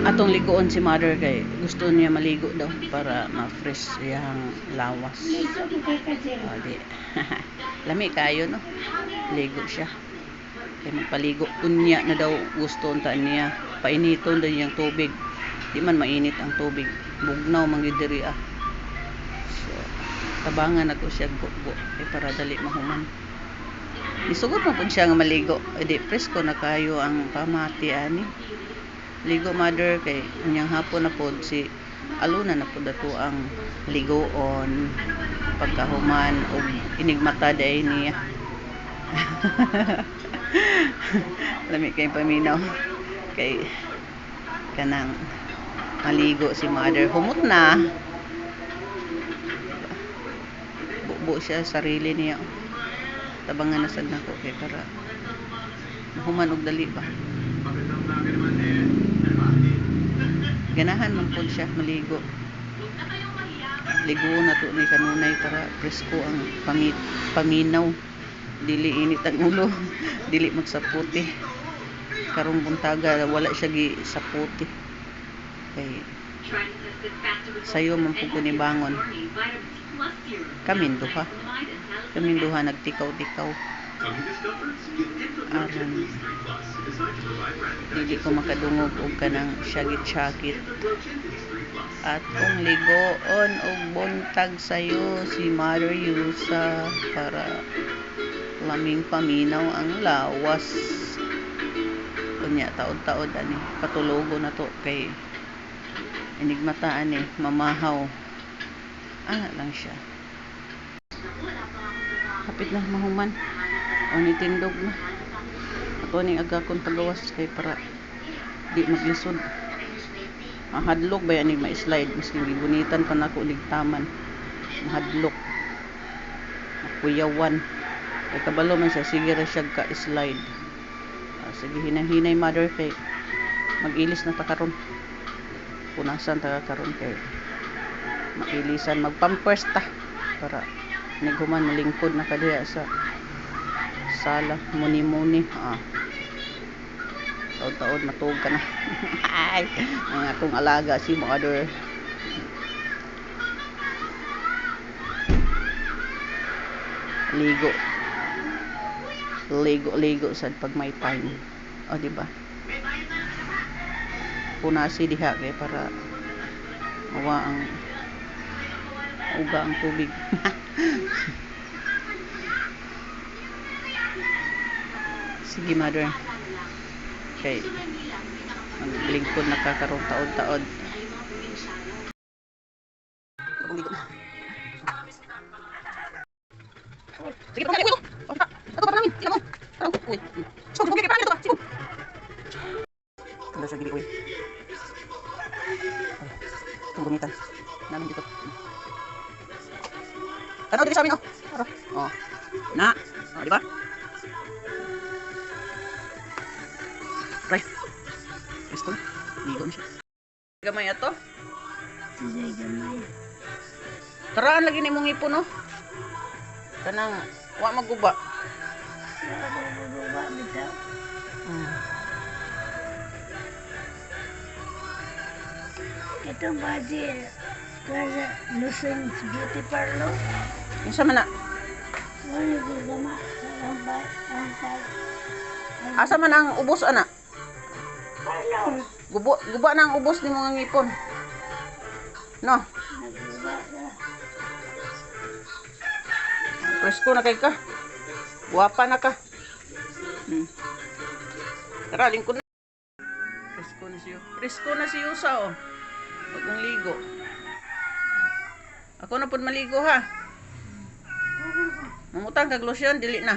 Atong ligoon si mother kay gusto niya maligo daw para ma-fresh iyang lawas. Di. Lami kayo no. Ligo siya. Kay magpaligo unya na daw gusto unta niya. Painiton daw yung tubig. Di man mainit ang tubig. Bugnaw man gyud diri ah. So, tabangan ako siya go para dali mahuman. Isugod mo pud siya nga maligo. Di presko na kayo ang pamati ani. Ligo mother kay unyang hapon na pod si aluna na pod ato ang ligoon pagkahuman og inigmata day niya. Lami kay paminaw kay kanang maligo si mother humot na buo siya sarili niya tabangan na sad nako kay para mahuman og dali ba. Ganahan man po siya maligo. Ligo na to ni kanunay para presko ang paminaw. Dili init ang ulo. Dili magsaputi. Karong buntaga wala siya gi saputi. Kay sayo man po ni bangon. Kamin duha nagtikaw-tikaw. Aron dili ko makadungog og kanang syagit-syagit at kung ligoon og buntag sayo si Mother Yusa para laming paminaw ang lawas unya taod-taod ani patulogo na to kay inigmataan mamahaw lang siya hapit na mahuman o nitindog na ako ning agakon pagawas kay para di maglisod mahadlok ba yan ma-slide miskin gibunitan pa nako ligtaman mahadlok makuyawan kay kabalo man siya sige ra siya ka slide sige hinay mother kay magilis na ta karon punasan ta karon kay mailisan magpampers ta para niguman malingkod na kadiya sa sala muni-muni taod-taod matug ka na ay ang akong alaga si mother ligo sad pag may time di ba punasi diha kay para mawa ang uga ang tubig sige mother kay maglingkod na kakarong taod-taod sige pagkali ko ito pa namin sila mo uy sige pagkali pa ito sige kanda siya gili uy itong gumitan namin dito tanaw dito sa amin na di ba right gusto ligo na siya gamay ato gamay karaan lagi ni mong ipon kanang wa maguba bitaw ito badi kasi Lusing Beauty Parlor yung sama na asa man ang ubos ana guba na ang ubos ni mga ngipon no presko na kay ka guwapa na ka tara lingkod na presko na si Yusa wag mong ligo ako na pud maligo ha mamutang kag lotion dili na